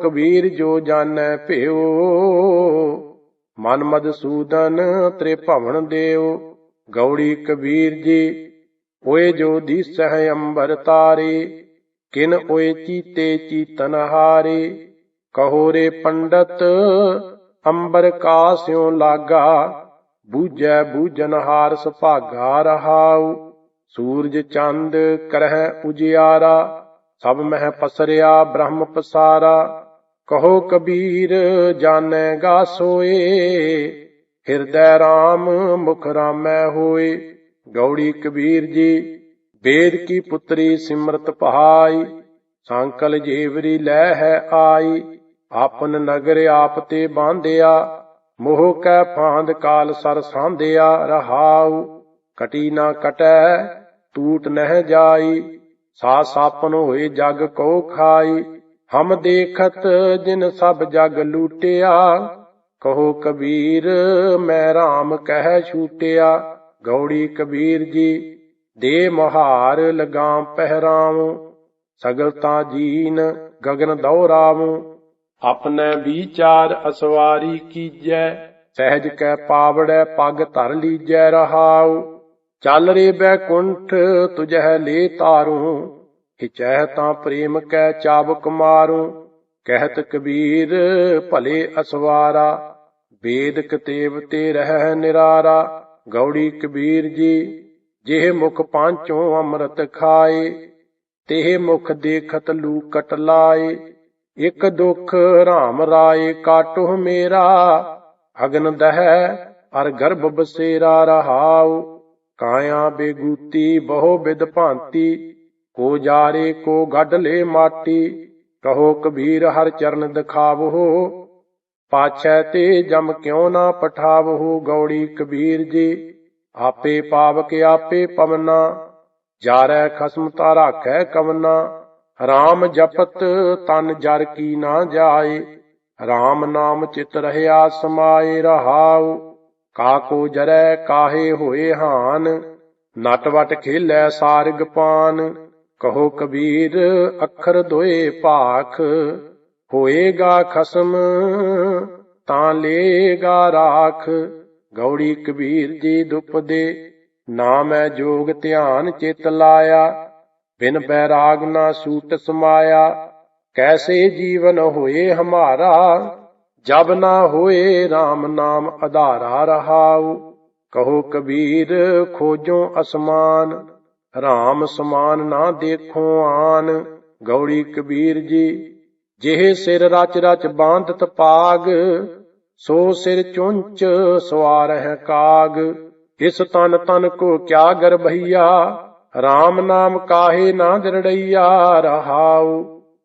कबीर जो जानै प्यो। मन मधुसूदन त्रिभवन देव। गौड़ी कबीर जी ओए जो दिसह अंबर तारे। किन ओए चीते चीतन हारे। कहो रे पंडित अंबर का स्यों लागा। बूझै बूझन हार सुभागा रहाऊ। सूरज चंद करह उजियारा। सब मह पसरिया ब्रह्म पसारा। कहो कबीर जानेगा सोए। हृदय राम मुख रामै होए। गौड़ी कबीर जी वेद की पुत्री सिमरत पहाई। सांकल जेवरी लै है आई। आपन नगर आप ते बांधिया। मोह कै फांद काल सर सांधिया रहाऊ। कटी ना कटै टूट नह जाई। सा सापन होए जग को खाई। हम देखत जिन सब जग लूटिया। कहो कबीर मैं राम कह छूटिया। गौड़ी कबीर जी दे मुहार लगाम पहराऊं। सगलता जीन गगन दौराऊं। अपने विचार असवारी कीजै। सहज कै पावड़ै पग धर लीजै रहाऊ। चल रे बैकुंठ तुझह ले तारूं। हिचह तां प्रेम कै चाबुक मारूं। कहत कबीर भले असवारा। वेद कतेब ते रह निरारा। गौड़ी कबीर जी जेह मुख पांचों अमृत खाए। तेह मुख देखत लूकट लाए। एक दुख राम राय काटो मेरा। अगन दह अर गर्भ बसेरा रहाऊ। काया बेगूती बहु बिद भांति। को जारे को गढ़ ले माटी। कहो कबीर हर चरण दिखावो। पाछै ते जम क्यों ना पठावो। गौड़ी कबीर जी आपे पावक आपे पवना। जारै खसम ता राखै कवना। राम जपत तन जर की ना जाए। राम नाम चित रहया समाए रहाऊ। काको जरै काहे होए हान। नटवट खेलै सारग पान। कहो कबीर अखर दोए भाख। होएगा खसम तां लेगा राख। गौड़ी कबीर जी दुपदे नामै जोग ध्यान चित लाया। बिन बैराग ना सूट समाया। कैसे जीवन होए हमारा। जब ना होए राम नाम आधारा रहाऊ। कहो कबीर खोजो असमान। राम समान ना देखो आन। गौड़ी कबीर जी जेह सिर रच रच बांधत पाग। सो सिर चुंच सवार है काग। इस तन तन को क्या गर्भैया। राम नाम काहे ना दृढ़ैया रहाऊ।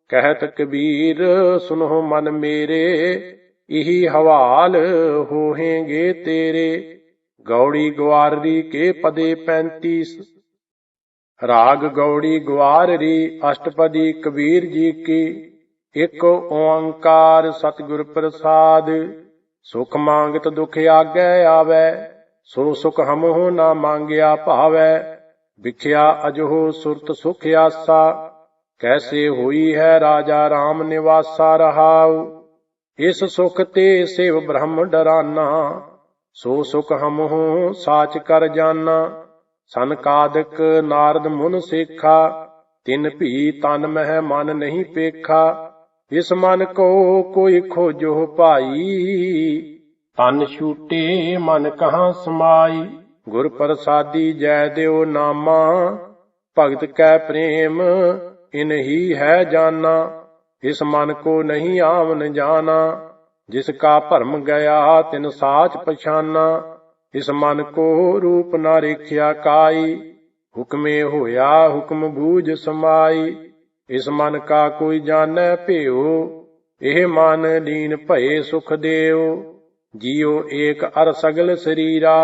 कहत कबीर सुनो मन मेरे। इही हवाल होहेंगे तेरे। गौड़ी ग्वाररी के पदे 35। राग गौड़ी ग्वाररी अष्टपदी कबीर जी की। एक ओंकार सतगुर प्रसाद। सुख मांगत दुख आगे आवे। सो सुख हमहु ना मांगिया भावै। बिख्या अजहो सुरत सुख आसा। कैसे हुई है राजा राम निवासा रहाऊ। इस सुख ते शिव ब्रह्म डराना। सो सुख हमहु साच कर जाना। सनकादिक नारद मुन सेखा। तिन भी तन मह मन नहीं पेखा। इस मन को कोई खोजो भाई। तन छूटे मन कहाँ समाई। गुर प्रसादी जय देव नामा। भगत कै प्रेम इनही है जाना। इस मन को नहीं आवन जाना। जिसका भरम गया तिन साच पछाना। इस मन को रूप ना रेखिया काई। हुक्मे होया हुक्म बूझ समाई। इस मन का कोई जानै प्यो। एह मन लीन भये सुख देव। जियो एक अर सगल शरीरा।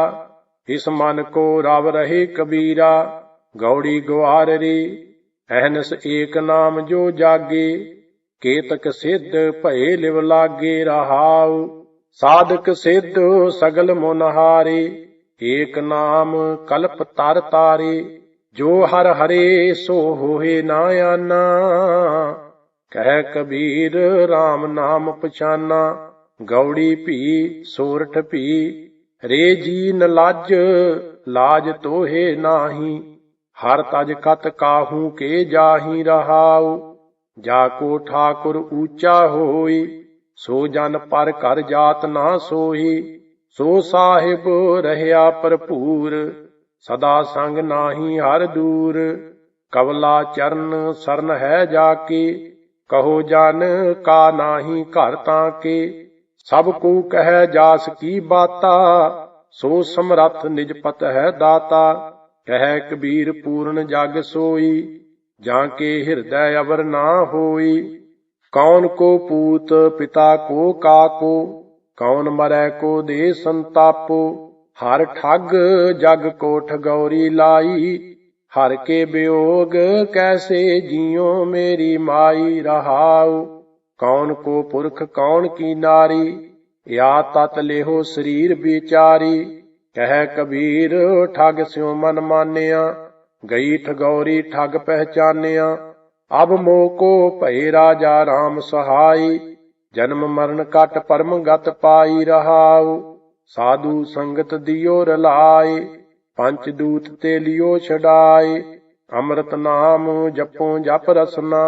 इस मन को रव रहे कबीरा। गौड़ी ग्वाररी अहनस एक नाम जो जागे। केतक सिद्ध भये लिव लागे रहाऊ। साधक सिद्ध सगल मुनहारे। एक नाम कल्प तर तारे। जो हर हरे सो होए ना आना। ਕਹਿ ਕਬੀਰ RAM ਨਾਮ ਪਛਾਨਾ, ਗੌੜੀ ਭੀ ਸੋਰਠ ਭੀ, ਰੇ ਜੀ ਨ ਲਾਜ ਲਾਜ ਤੋਹੇ ਨਾਹੀ, ਹਰ ਤਜ ਕਤ ਕਾਹੂ ਕੇ ਜਾਹੀ ਰਹਾਉ, ਜਾ ਕੋ ਠਾਕੁਰ ਊਚਾ ਹੋਈ, ਸੋ ਜਨ ਪਰ ਕਰ ਜਾਤ ਨਾ ਸੋਈ, ਸੋ ਸਾਹਿਬ ਰਹਿਆ ਭਰਪੂਰ, ਸਦਾ ਸੰਗ ਨਾਹੀ ਹਰ ਦੂਰ, ਕਵਲਾ ਚਰਨ ਸਰਨ ਹੈ ਜਾ ਕੇ, ਕਹੋ ਜਨ ਕਾ ਨਾਹੀ ਘਰ ਤਾਂ ਕੇ, ਸਭ ਕੋ ਕਹਿ ਜਾਸ ਕੀ ਬਾਤਾ, ਸੋ ਸਮਰੱਥ ਨਿਜ ਪਤ ਹੈ ਦਾਤਾ, ਕਹਿ ਕਬੀਰ ਪੂਰਨ ਜਗ ਸੋਈ, ਜਾਂ ਕੇ ਹਿਰਦੈ ਅਵਰ ਨਾ ਹੋਈ, ਕੌਣ ਕੋ ਪੂਤ ਪਿਤਾ ਕੋ ਕਾਕੋ, ਕੌਣ ਮਰੈ ਕੋ ਦੇ ਸੰਤਾਪੋ, ਹਰ ਠੱਗ ਜਗ ਕੋ ਠਗੌਰੀ ਲਾਈ, ਹਰ ਕੇ ਵਿਯੋਗ ਕੈਸੇ ਜੀਉ ਮੇਰੀ ਮਾਈ ਰਹਾਉ, ਕੌਣ ਕੋ ਪੁਰਖ ਕੌਣ ਕੀ ਨਾਰੀ, ਯਾ ਤਤ ਲੇਹੋ ਸਰੀਰ ਵਿਚਾਰੀ, ਕਹਿ ਕਬੀਰ ਠੱਗ ਸਿਉ ਮਨ ਮਾਨਿਆ, ਗਈ ਠਗੌਰੀ ਠੱਗ ਪਹਿਚਾਨਿਆ, ਅਬ ਮੋਹ ਕੋ ਭਏ ਰਾਜਾ RAM ਸਹਾਈ, ਜਨਮ ਮਰਨ ਕਟ ਪਰਮ ਗਤ ਪਾਈ ਰਹਾਉ, ਸਾਧੂ ਸੰਗਤ ਦਿਓ ਰਲਾਏ, ਪੰਚ ਦੂਤ ਤੇ ਲਿਓ ਛਡਾਏ, ਅੰਮ੍ਰਿਤ ਨਾਮ ਜਪੋ ਜਪ ਰਸਨਾ,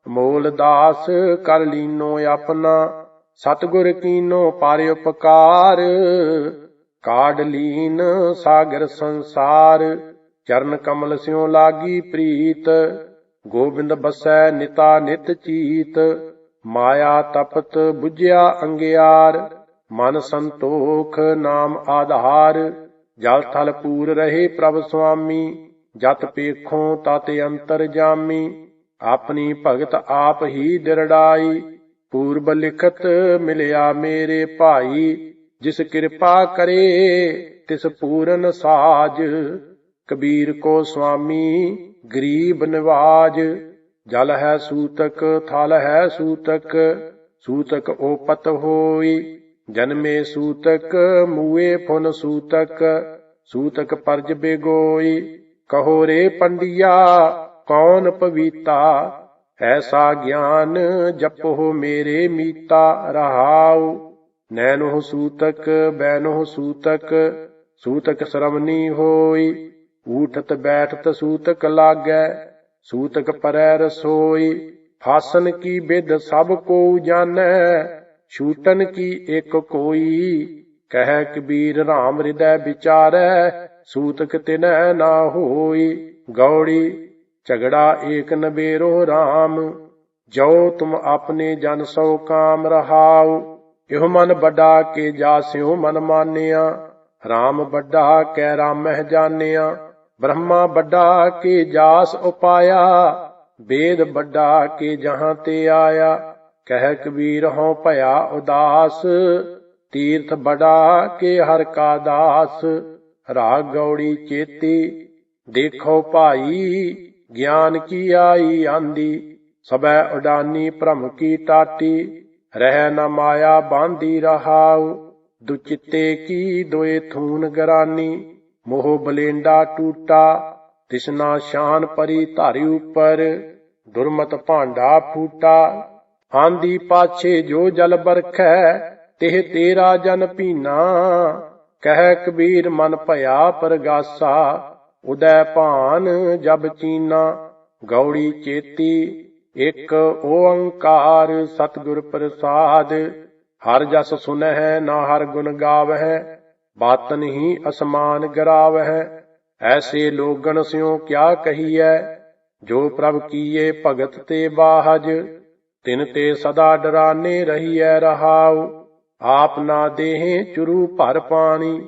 ਮੋਲ ਦਾਸ ਕਰ ਲੀਨੋ ਆਪਣਾ, ਸਤਿਗੁਰ ਕੀਨੋ ਪਰ ਉਪਕਾਰ, ਕਾਢ ਲੀਨ ਸਾਗਰ ਸੰਸਾਰ, ਚਰਨ ਕਮਲ ਸਿਉ ਲਾਗੀ ਪ੍ਰੀਤ, ਗੋਬਿੰਦ ਬਸੈ ਨਿਤਾ ਨਿਤ ਚੀਤ, ਮਾਇਆ ਤਪਤ ਬੁਝਿਆ ਅੰਗਿਆਰ, ਮਨ ਸੰਤੋਖ ਨਾਮ ਆਧਾਰ, ਜਲ ਥਲ ਪੂਰ ਰਹੇ ਪ੍ਰਭ ਸੁਆਮੀ, ਜਤ ਪੇਖੋਂ ਤਤ ਅੰਤਰ ਜਾਮੀ, ਆਪਣੀ ਭਗਤ ਆਪ ਹੀ ਦਿਰੜਾਈ, ਪੂਰਬ ਲਿਖਤ ਮਿਲਿਆ ਮੇਰੇ ਭਾਈ, ਜਿਸ ਕਿਰਪਾ ਕਰੇ ਤਿਸ ਪੂਰਨ ਸਾਜ, ਕਬੀਰ ਕੋ ਸੁਆਮੀ ਗਰੀਬ ਨਿਵਾਜ, ਜਲ ਹੈ ਸੂਤਕ ਥਲ ਹੈ ਸੂਤਕ, ਸੂਤਕ ਓਪਤ ਹੋਈ, ਜਨਮੇ ਸੂਤਕ ਮੂਏ ਫੁਨ ਸੂਤਕ, ਸੂਤਕ ਪਰਜ ਬੇਗੋਈ, ਕਹੋ ਰੇ ਪੰਡਿਆ ਕੌਣ ਪਵੀਤਾ, ਐਸਾ ਗਿਆਨ ਜਪੋ ਮੇਰੇ ਮੀਤਾ ਰਹਾਉ, ਨੈਨੋ ਸੂਤਕ ਬੈਨੋ ਸੂਤਕ, ਸੂਤਕ ਸ਼ਰਮਨੀ ਹੋਈ, ਊਠਤ ਬੈਠਤ ਸੂਤਕ ਲਾਗੈ, ਸੂਤਕ ਪਰੈ ਰਸੋਈ, ਫਾਸਨ ਕੀ ਬਿਦ ਸਭ ਕੋ ਜਾਣੈ, ਛੂਟਨ ਕੀ ਇੱਕ ਕੋਈ, ਕਹਿ ਕਬੀਰ RAM ਹਿਰਦੈ ਵਿਚਾਰੈ, ਸੂਤਕ ਤਿਨੈ ਨਾ ਹੋਈ, ਗੌੜੀ ਝਗੜਾ ਏਕ ਨਬੇਰੋ RAM, ਜੋ ਤੁਮ ਆਪਣੇ ਜਨ ਸੋ ਕਾਮ ਰਹਾਉ, ਇਹੋ ਮਨ ਵੱਡਾ ਕੇ ਜਾਸਿਓ ਮਨ ਮਾਨਿਆ, RAM ਵੱਡਾ ਕੈ ਰਾਮਹਿ ਜਾਣਿਆ, ਬ੍ਰਹਮਾ ਵੱਡਾ ਕੇ ਜਾਸ ਉਪਾਇਆ, ਵੇਦ ਵੱਡਾ ਕੇ ਜਹਾਂ ਤੇ ਆਇਆ, ਕਹਿ ਕਬੀਰ ਹਉ ਭਇਆ ਉਦਾਸ, ਤੀਰਥ ਬੜਾ ਕੇ ਹਰ ਕਾ ਦਾਸ, ਰਾਗ ਗੌੜੀ ਚੇਤੀ ਦੇਖੋ ਭਾਈ, ਗਿਆਨ ਕੀ ਆਈ ਆਂਦੀ, ਸਬੈ ਉਡਾਨੀ ਭ੍ਰਮ ਕੀ ਟਾਟੀ, ਰਹਿ ਨ ਮਾਇਆ ਬਾਂਧੀ ਰਹਾਉ, ਦੁਚਿੱਤੇ ਕੀ ਦੋਏ ਥੂਨ ਗਰਾਨੀ, ਮੋਹ ਬਲੇਂਡਾ ਟੂਟਾ, ਤਿਸਨਾ ਸ਼ਾਨ ਪਰੀ ਧਾਰੀ ਉਪਰ, ਦੁਰਮਤ ਭਾਂਡਾ ਫੂਟਾ, ਆਂਦੀ ਪਾਛੇ ਜੋ ਜਲ ਬਰਖੈ, ਤਿਹ ਤੇਰਾ ਜਨ ਪੀਨਾ, ਕਹਿ ਕਬੀਰ ਮਨ ਭਇਆ ਪਰਗਾਸਾ, ਉਦੈ ਭਾਨ ਜਬ ਚੀਨਾ, ਗੌੜੀ ਚੇਤੀ ਇੱਕ ਓੰਕਾਰ ਸਤਿਗੁਰ ਪ੍ਰਸਾਦ, ਹਰ ਜਸ ਸੁਨਹਿ ਨਾ ਹਰ ਗੁਣ ਗਾਵਹਿ, ਬਾਤਨ ਹੀ ਅਸਮਾਨ ਗਰਾਵਹਿ, ਐਸੇ ਲੋਗਨ ਸਿਉ ਕਿਆ ਕਹੀਐ, ਜੋ ਪ੍ਰਭ ਕੀਏ ਭਗਤ ਤੇ ਬਾਹਜ, ਤਿਨ ਤੇ ਸਦਾ ਡਰਾਨੇ ਰਹੀਐ ਰਹਾਉ, ਆਪ ਨਾ ਦੇਹੇ ਚੁਰੂ ਭਰ ਪਾਣੀ,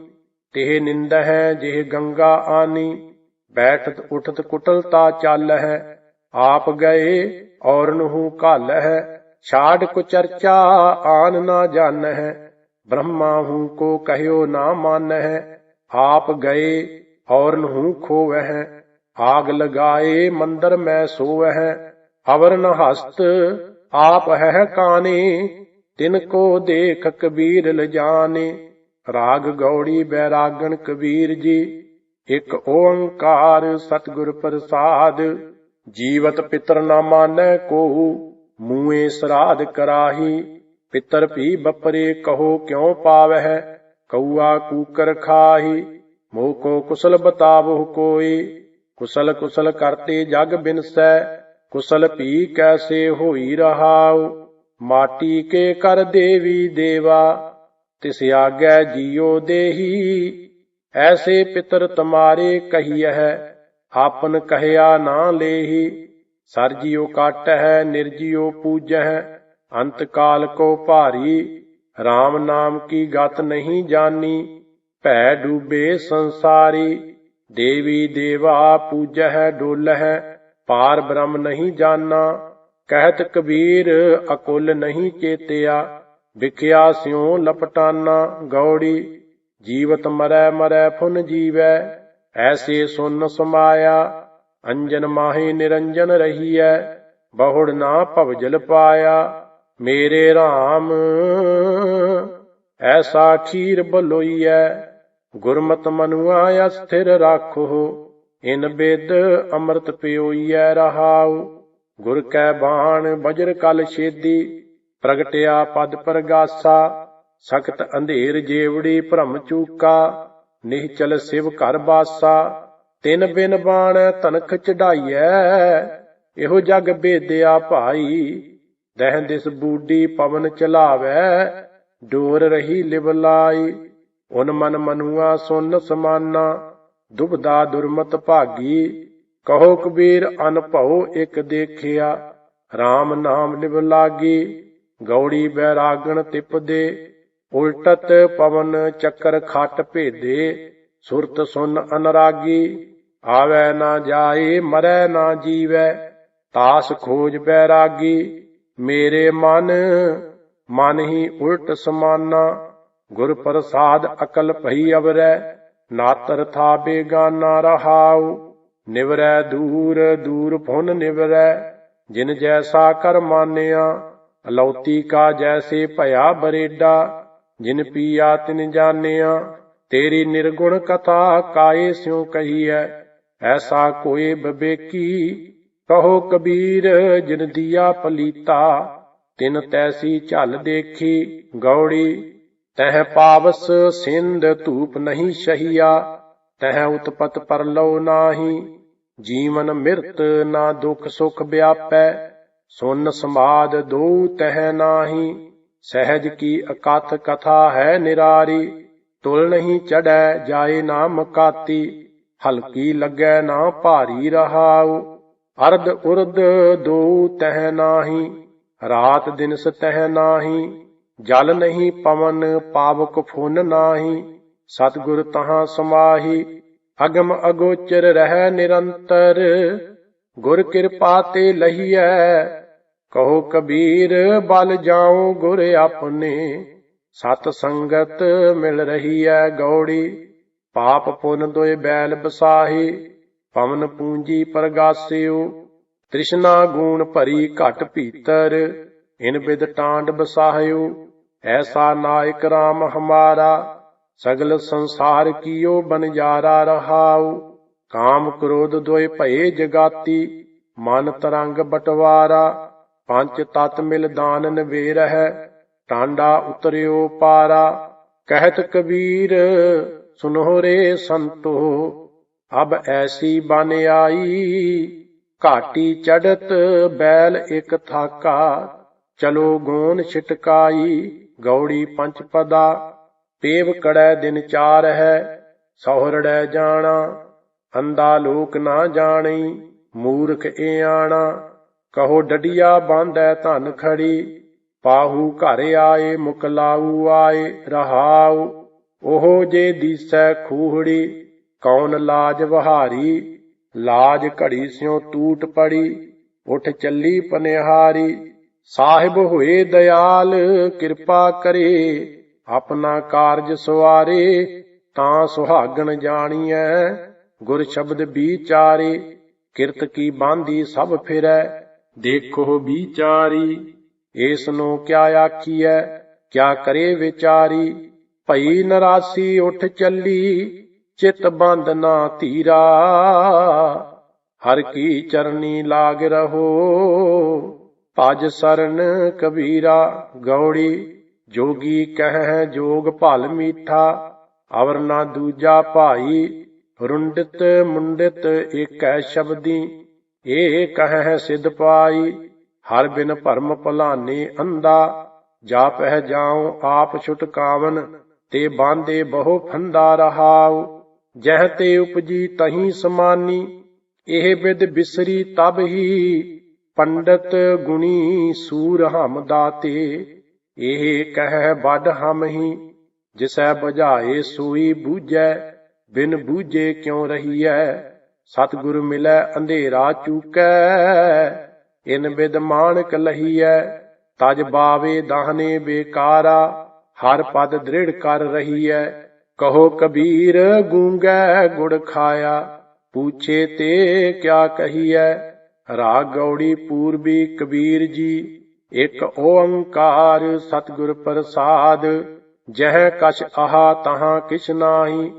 ਤਿਹ ਨਿੰਦਹਿ ਜਿਹ ਗੰਗਾ ਆਨੀ, ਬੈਠਤ ਉਠਤ ਕੁਟਲਤਾ ਚਾਲਹਿ, ਆਪ ਗਏ ਔਰਨਹੂ ਘਾਲਹਿ, ਛਾੜ ਕੋ ਚਰਚਾ ਆਨ ਨਾ ਜਾਣਹਿ, ਬ੍ਰਹਮਾ ਹੂੰ ਕੋ ਕਹਿਓ ਨਾ ਮਾਨਹਿ, ਆਪ ਗਏ ਔਰਨਹੂ ਖੋਵਹਿ, ਆਗ ਲਗਾਏ ਮੰਦਰ ਮੈਂ ਸੋਵਹਿ, ਅਵਰ ਨ ਹਸਤ ਆਪ ਹੈ ਕਾਨੇ, ਤਿਨ ਕੋ ਦੇਖ ਕਬੀਰ ਲਜਾਨੇ, ਰਾਗ ਗੌੜੀ ਬੈਰਾਗਣ ਕਬੀਰ ਜੀ, ਇੱਕ ਓੰਕਾਰ ਸਤਿਗੁਰ ਪ੍ਰਸਾਦ, ਜੀਵਤ ਪਿਤਰ ਨਾ ਮਾਨੈ ਕੋਹੁ, मूए श्राद्ध कराही। पितर भी बपरे कहो क्यों पावह, कौआ कूकर खाही। मोह को कुशल बतावो कोई, कुशल कुशल करते जग बिनसै। कुशल भी कैसे होई रहाओ, माटी के कर देवी देवा। तिस आगे जियो देही, ऐसे पितर तुम्हारे कहियह। आपन कहया ना लेही, सरजियो काटह निर्जियो पूजह। अंत काल को भारी, राम नाम की गत नहीं जानी। भै डूबे संसारी, देवी देवा पूजह डोलह। पार ब्रह्म नहीं जाना, कहत कबीर अकुल नहीं चेतिया। विख्या स्यों लपटाना गौड़ी, जीवत मरै मरै फुन जीवै। ऐसे सुन समाया, अंजन माहे निरंजन रहियै। बहुड़ ना भवजल पाया, मेरे राम ऐसा खीर बलोईयै। गुरमत मनुआ अस्थिर राखो, इन बेद अमृत पियोईयै रहाओ। गुर कै बाण बजर कल छेदी, प्रगटिया पद प्रगासा। सख्त अंधेर जेवड़ी भ्रम चूका, निश्चल शिव घर बासा। तिन बिन बाण तनख चढ़ाईਐ, ਇਹੋ जग बेदिया भाई। दह दिस बूढ़ी पवन चलावै, डोर रही लिवलाई। उन मन मनुआ सुन समाना, दुबदा दुर्मत भागी। कहो कबीर अनभव एक देखिया, राम नाम लिव लागी। गौड़ी बैरागण तिपदे, उल्टत पवन चक्कर खट भेदे। सुरत सुन अनरागी, आवे ना जाए मरै ना जीवै। तास खोज बैरागी, मेरे मन मन ही उल्ट समाना। गुर प्रसाद अकल भई अवरै, नातर था बेगाना रहाओ। निवरै दूर दूर फुन निवरै, जिन जैसा कर मानिया। अलौती का जैसे भया बरेडा, जिन पिया तिन जानिया। तेरी निर्गुण कथा काए स्यों कही है, ऐसा कोई विवेकी। कहो कबीर जिन दिया पलीता, तिन तैसी झल देखी। गौड़ी तह पावस सिंध धूप नहीं सहिया, तह उत्पत परलो नाही। जीवन मृत ना दुख सुख व्यापै, सुन समाद दो तह नाही। सहज की अकथ कथा है निरारी, तुल नहीं चढ़ै जाए ना मकाती। हल्की लगै ना भारी रहाओ, अर्ध उर्द दो तह नाही। रात दिनस तह नाही, जल नहीं पवन पावक फुन नाही। सतगुर तहाँ समाही, अगम अगोचर रह निरंतर। गुर कृपा ते लहियै, कहो कबीर बल जाऊं गुर अपने। सत संगत मिल रही है गौड़ी, पाप पुन दोए बैल बसाही। पवन पूंजी परगासियो, तृष्णा गुण भरी घट भीतर। इन बिद टांड बसाहियो, ऐसा नायक राम हमारा। सगल संसार कियो बनजारा रहाओ। काम क्रोध दोए भये जगाती, मन तरंग बटवारा। पंच तत मिल दान नवेर है, टांडा उतरियो पारा। कहत कबीर सुनो रे संतो, अब ऐसी बन आई। घाटी चढ़त बैल एक थाका, चलो गोन छिटकाई। गौड़ी पंचपदा, पेव कड़ै दिन चार है। सौहरड़ै जाना, अंधा लोक ना जानी। मूर्ख ए आना, कहो डडिया बांधै धन खड़ी। पाहू घर आए मुकलाऊ आए रहाओ। ओहो जे दिसै खूहड़ी, कौन लाज बहारी। लाज घड़ी स्यों टूट पड़ी, उठ चली पनिहारी। साहिब हुए दयाल कृपा करे, अपना कारज सवारे। तां सुहागन जानिए, गुर शब्द विचारे। किरत की बांधी सब फिरै, देखो विचारी। एसनो क्या आखिए, क्या करे विचारी। भई नरासी उठ चली, चित बंद ना धीरा। हर की चरनी लाग रहो, ਭਜ ਸਰਨ ਕਬੀਰਾ ਗੌੜੀ ਜੋਗੀ ਕਹਿ ਜੋਗ ਭਲ ਮੀਠਾ ਅਵਰ ਨਾ ਦੂਜਾ ਭਾਈ ਰੁੰਡਿਤ ਮੁੰਡਿਤ ਏਕੈ ਸ਼ਬਦੀ ਇਹ ਕਹਿ ਸਿਧ ਪਾਈ ਹਰ ਬਿਨ ਭਰਮ ਭੁਲਾਨੇ ਅੰਧਾ ਜਾ ਪਹਿ ਜਾਉ ਆਪ ਛੁਟਕਾਵਨ ਤੇ ਬਾਂਦੇ ਬਹੁ ਫੰਦਾ ਰਹਾਉ ਜਹ ਤੇ ਉਪਜੀ ਤਹੀਂ ਸਮਾਨੀ ਇਹ ਬਿਦ ਬਿਸਰੀ ਤਬ ਹੀ ਪੰਡਤ ਗੁਣੀ ਸੂਰ ਹਮ ਦਾਤੇ ਇਹ ਕਹਿ ਵੱਡ ਹਮ ਹੀ ਜਿਸੈ ਬੁਝਾਏ ਸੋਈ ਬੂਝੈ ਬਿਨ ਬੂਝੇ ਕਿਉ ਰਹੀਐ ਸਤਿਗੁਰ ਮਿਲੈ ਅੰਧੇਰਾ ਚੂਕੈ ਇਨ ਬਿਦ ਮਾਣਕ ਲਹੀਐ ਤਜ ਬਾਵੇ ਦਾਹਨੇ ਬੇਕਾਰਾ ਹਰ ਪਦ ਦ੍ਰਿੜ ਕਰ ਰਹੀਐ ਕਹੋ ਕਬੀਰ ਗੂੰਗੈ ਗੁੜ ਖਾਇਆ ਪੂਛੇ ਤੇ ਕਿਆ ਕਹੀਐ ਰਾਗ ਗੌੜੀ ਪੂਰਬੀ ਕਬੀਰ ਜੀ ਇਕ ਓੰਕਾਰ ਸਤਿਗੁਰ ਪ੍ਰਸਾਦ ਜਹ ਕਛ ਆਹਾ ਤਹਾਂ ਕਿਛ ਨਾਹੀ